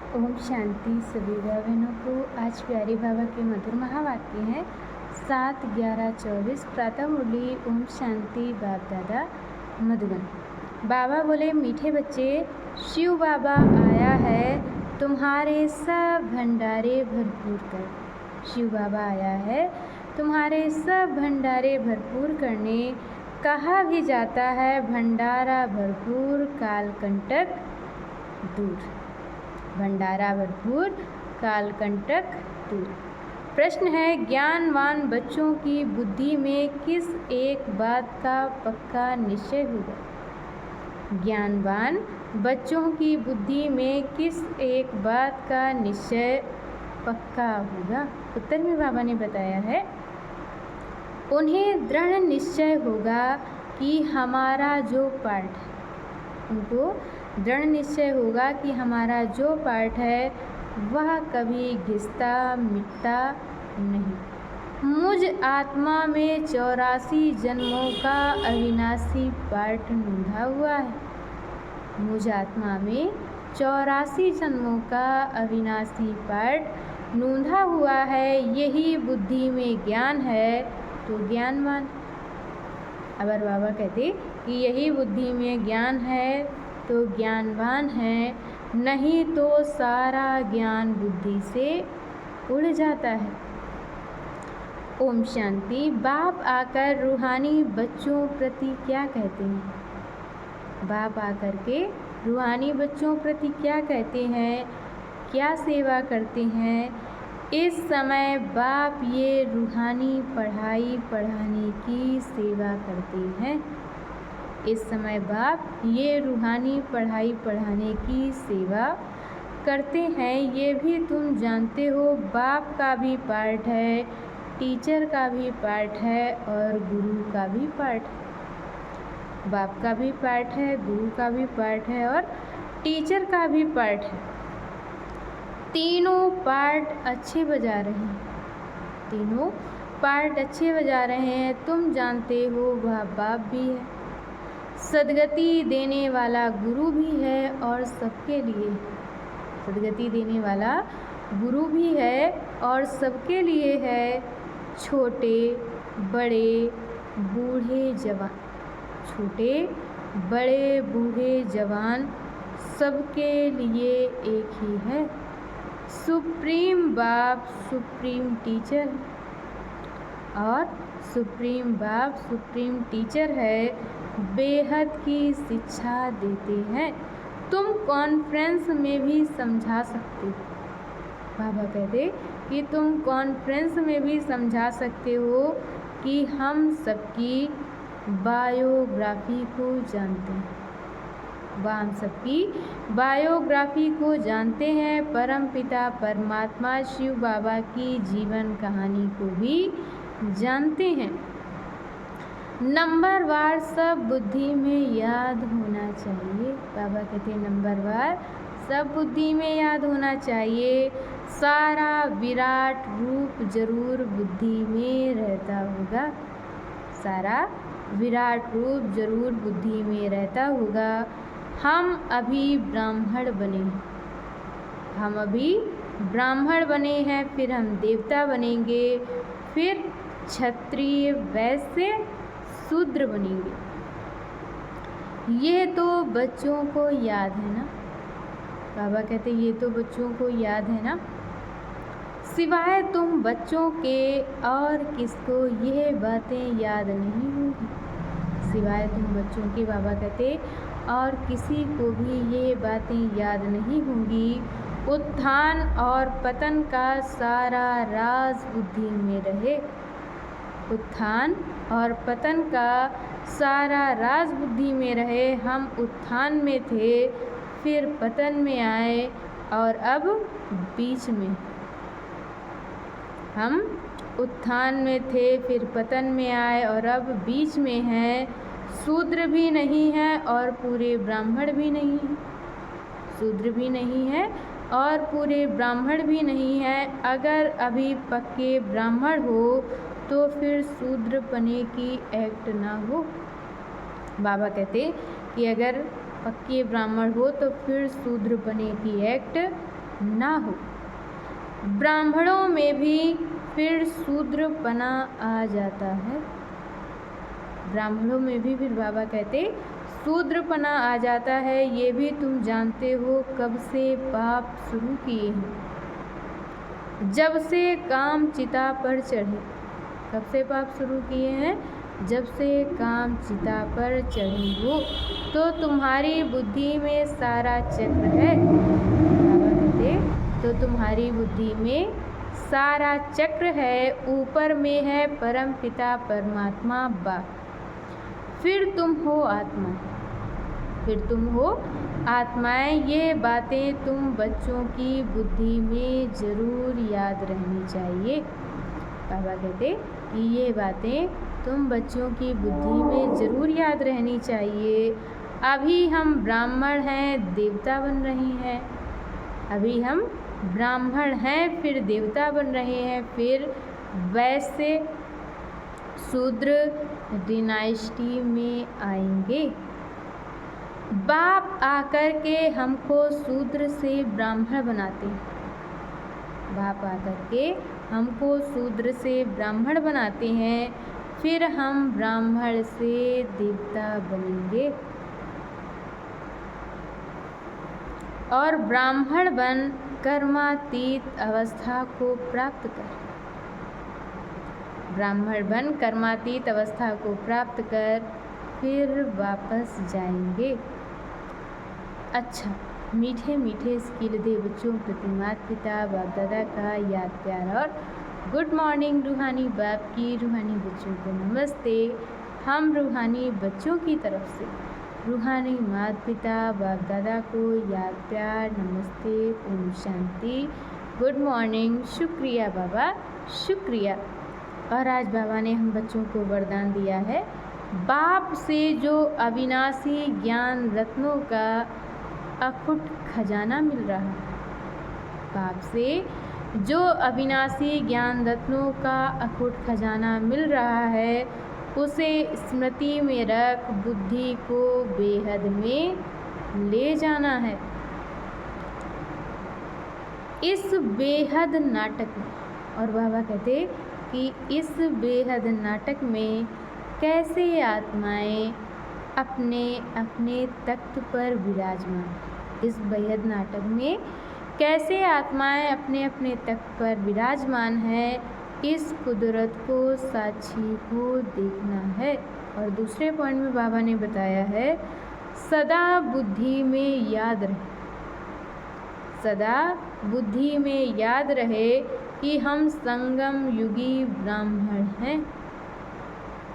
ओम शांति। सभी भाई बहनों को आज प्यारे बाबा के मधुर महावाक्य हैं 7/11/24 प्रातः मुरली। ओम शांति। बाप दादा मधुबन। बाबा बोले, मीठे बच्चे, शिव बाबा आया है तुम्हारे सब भंडारे भरपूर कर। शिव बाबा आया है तुम्हारे सब भंडारे भरपूर करने। कहा भी जाता है भंडारा भरपूर कालकंटक दूर। भंडारा भरपूर कालकंटक दूर। प्रश्न है, ज्ञानवान बच्चों की बुद्धि में किस एक बात का पक्का निश्चय होगा? ज्ञानवान बच्चों की बुद्धि में किस एक बात का निश्चय पक्का होगा? उत्तर में बाबा ने बताया है, उन्हें दृढ़ निश्चय होगा कि हमारा जो पाठ है, उनको दृढ़ निश्चय होगा कि हमारा जो पाठ है वह कभी घिसता मिटता नहीं। मुझ आत्मा में 84 जन्मों का अविनाशी पाठ नूंधा हुआ है। मुझ आत्मा में 84 जन्मों का अविनाशी पाठ नूंधा हुआ है। यही बुद्धि में ज्ञान है तो ज्ञानवान। अगर बाबा कहते कि यही बुद्धि में ज्ञान है तो ज्ञानवान है, नहीं तो सारा ज्ञान बुद्धि से उड़ जाता है। ओम शांति। बाप आकर रूहानी बच्चों प्रति क्या कहते हैं? बाप आकर के रूहानी बच्चों प्रति क्या कहते हैं, क्या सेवा करते हैं? इस समय बाप ये रूहानी पढ़ाई पढ़ाने की सेवा करते हैं। इस समय बाप ये रूहानी पढ़ाई पढ़ाने की सेवा करते हैं। ये भी तुम जानते हो, बाप का भी पार्ट है, टीचर का भी पार्ट है और गुरु का भी पार्ट है। बाप का भी पार्ट है, गुरु का भी पार्ट है और टीचर का भी पार्ट है। तीनों पार्ट अच्छे बजा रहे हैं। तीनों पार्ट अच्छे बजा रहे हैं। तुम जानते हो वह बाप भी है, सद्गति देने वाला गुरु भी है और सबके लिए। सद्गति देने वाला गुरु भी है और सबके लिए है। छोटे बड़े बूढ़े जवान, छोटे बड़े बूढ़े जवान सबके लिए एक ही है। सुप्रीम बाप सुप्रीम टीचर और सुप्रीम बाप सुप्रीम टीचर है, बेहद की शिक्षा देते हैं। तुम कॉन्फ्रेंस में भी समझा सकते हो। बाबा कहते कि तुम कॉन्फ्रेंस में भी समझा सकते हो कि हम सबकी बायोग्राफी को जानते हैं। वह हम सबकी बायोग्राफी को जानते हैं। परमपिता परमात्मा शिव बाबा की जीवन कहानी को भी जानते हैं। नंबरवार सब बुद्धि में याद होना चाहिए। बाबा कहते हैं नंबरवार सब बुद्धि में याद होना चाहिए। सारा विराट रूप जरूर बुद्धि में रहता होगा। सारा विराट रूप जरूर बुद्धि में रहता होगा। हम अभी ब्राह्मण बने हैं। हम अभी ब्राह्मण बने हैं, फिर हम देवता बनेंगे, फिर क्षत्रिय वैश्य शूद्र बनेंगे। ये तो बच्चों को याद है ना। बाबा कहते ये तो बच्चों को याद है ना। सिवाय तुम बच्चों के और किसको ये बातें याद नहीं होंगी। सिवाय तुम बच्चों के, बाबा कहते, और किसी को भी ये बातें याद नहीं होंगी। उत्थान और पतन का सारा राज बुद्धि में रहे। उत्थान और पतन का सारा राज बुद्धि में रहे। हम उत्थान में थे, फिर पतन में आए और अब बीच में। हम उत्थान में थे, फिर पतन में आए और अब बीच में हैं। शूद्र भी नहीं है और पूरे ब्राह्मण भी नहीं है। शूद्र भी नहीं है और पूरे ब्राह्मण भी नहीं है। अगर अभी पक्के ब्राह्मण हो तो फिर शूद्र बने की एक्ट ना हो। बाबा कहते कि अगर पक्के ब्राह्मण हो तो फिर शूद्र बने की एक्ट ना हो। ब्राह्मणों में भी फिर शूद्रपना आ जाता है। ब्राह्मणों में भी फिर बाबा कहते शूद्रपना आ जाता है। ये भी तुम जानते हो कब से पाप शुरू किए हैं। जब से काम चिता पर चढ़े। कब से पाप शुरू किए हैं? जब से काम चिता पर चढ़े हो। तो तुम्हारी बुद्धि में सारा चक्र है। बाबा कहते तो तुम्हारी बुद्धि में सारा चक्र है। ऊपर में है परम पिता परमात्मा बाप। फिर तुम हो आत्मा। फिर तुम हो आत्माएं। ये बातें तुम बच्चों की बुद्धि में ज़रूर याद रहनी चाहिए। बाबा कहते कि ये बातें तुम बच्चों की बुद्धि में ज़रूर याद रहनी चाहिए। अभी हम ब्राह्मण हैं, देवता बन रहे हैं। अभी हम ब्राह्मण हैं, फिर देवता बन रहे हैं, फिर वैश्य शूद्र डिनाइस्टी में आएंगे। बाप आकर के हमको शूद्र से ब्राह्मण बनाते हैं। बाप आकर के हमको शूद्र से ब्राह्मण बनाते हैं, फिर हम ब्राह्मण से देवता बनेंगे और ब्राह्मण बन कर्मातीत अवस्था को प्राप्त कर। ब्राह्मण बन कर्मातीत अवस्था को प्राप्त कर फिर वापस जाएंगे। अच्छा, मीठे मीठे इसकी हृदय बच्चों प्रति माता पिता बाप दादा का याद प्यार और गुड मॉर्निंग। रूहानी बाप की रूहानी बच्चों को नमस्ते। हम रूहानी बच्चों की तरफ से रूहानी माता पिता बाप दादा को याद प्यार नमस्ते, ओम शांति, गुड मॉर्निंग। शुक्रिया बाबा, शुक्रिया। और आज बाबा ने हम बच्चों को वरदान दिया है, बाप से जो अविनाशी ज्ञान रत्नों का अखुट खजाना मिल रहा है। बाप से जो अविनाशी ज्ञान रत्नों का अखुट खजाना मिल रहा है, उसे स्मृति में रख बुद्धि को बेहद में ले जाना है। इस बेहद नाटक में, और बाबा कहते कि इस बेहद नाटक में कैसे आत्माएं अपने अपने तख्त पर विराजमान। इस बेहद नाटक में कैसे आत्माएं अपने अपने तख्त पर विराजमान है, इस कुदरत को साक्षी को देखना है। और दूसरे पॉइंट में बाबा ने बताया है, सदा बुद्धि में याद रहे, सदा बुद्धि में याद रहे कि हम संगम युगी ब्राह्मण हैं।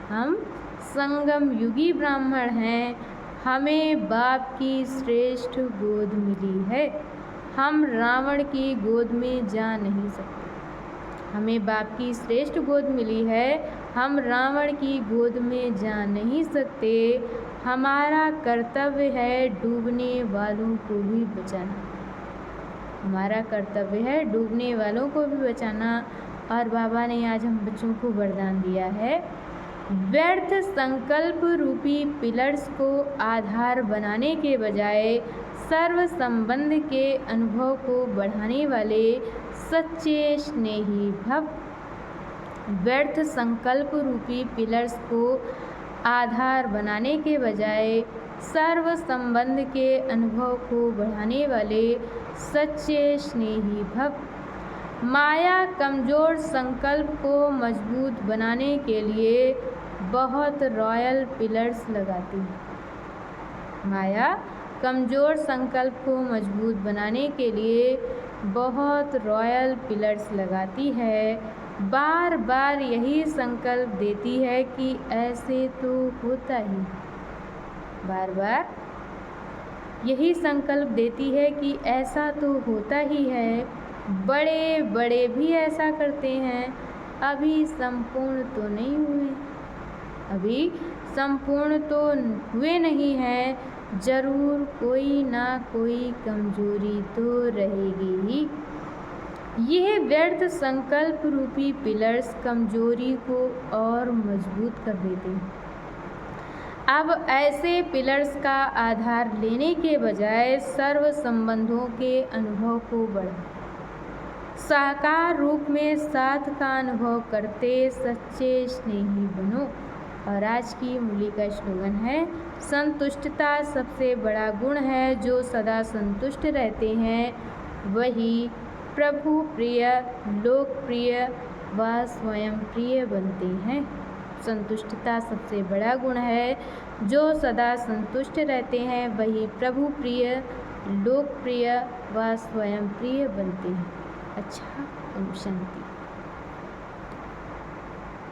हम संगम युगी ब्राह्मण हैं। हमें बाप की श्रेष्ठ गोद मिली है। हम रावण की गोद में जा नहीं सकते। हमें बाप की श्रेष्ठ गोद मिली है। हम रावण की गोद में जा नहीं सकते। हमारा कर्तव्य है डूबने वालों को भी बचाना। हमारा कर्तव्य है डूबने वालों को भी बचाना। और बाबा ने आज हम बच्चों को वरदान दिया है, व्यर्थ संकल्प रूपी पिलर्स को आधार बनाने के बजाय सर्व संबंध के अनुभव को बढ़ाने वाले सच्चे स्नेही भव। व्यर्थ संकल्प रूपी पिलर्स को आधार बनाने के बजाय सर्व संबंध के अनुभव को बढ़ाने वाले सच्चे स्नेही भव। माया कमज़ोर संकल्प को मजबूत बनाने के लिए बहुत रॉयल पिलर्स लगाती है। माया कमज़ोर संकल्प को मजबूत बनाने के लिए बहुत रॉयल पिलर्स लगाती है। बार बार यही संकल्प देती है कि ऐसे तो होता ही। बार बार यही संकल्प देती है कि ऐसा तो होता ही है। बड़े बड़े भी ऐसा करते हैं। अभी संपूर्ण तो नहीं हुए, अभी संपूर्ण तो हुए नहीं हैं। जरूर कोई ना कोई कमजोरी तो रहेगी ही। यह व्यर्थ संकल्प रूपी पिलर्स कमजोरी को और मजबूत कर देते हैं। अब ऐसे पिलर्स का आधार लेने के बजाय सर्व संबंधों के अनुभव को बढ़ाओ। साकार रूप में साथ का अनुभव करते सच्चे स्नेही बनो। और आज की मूली का स्लोगन है, संतुष्टता सबसे बड़ा गुण है। जो सदा संतुष्ट रहते हैं वही प्रभु प्रिय, लोकप्रिय व स्वयं प्रिय बनते हैं। संतुष्टता सबसे बड़ा गुण है। जो सदा संतुष्ट रहते हैं वही प्रभु प्रिय, लोकप्रिय व स्वयं प्रिय बनते हैं। अच्छा, ओम शांति।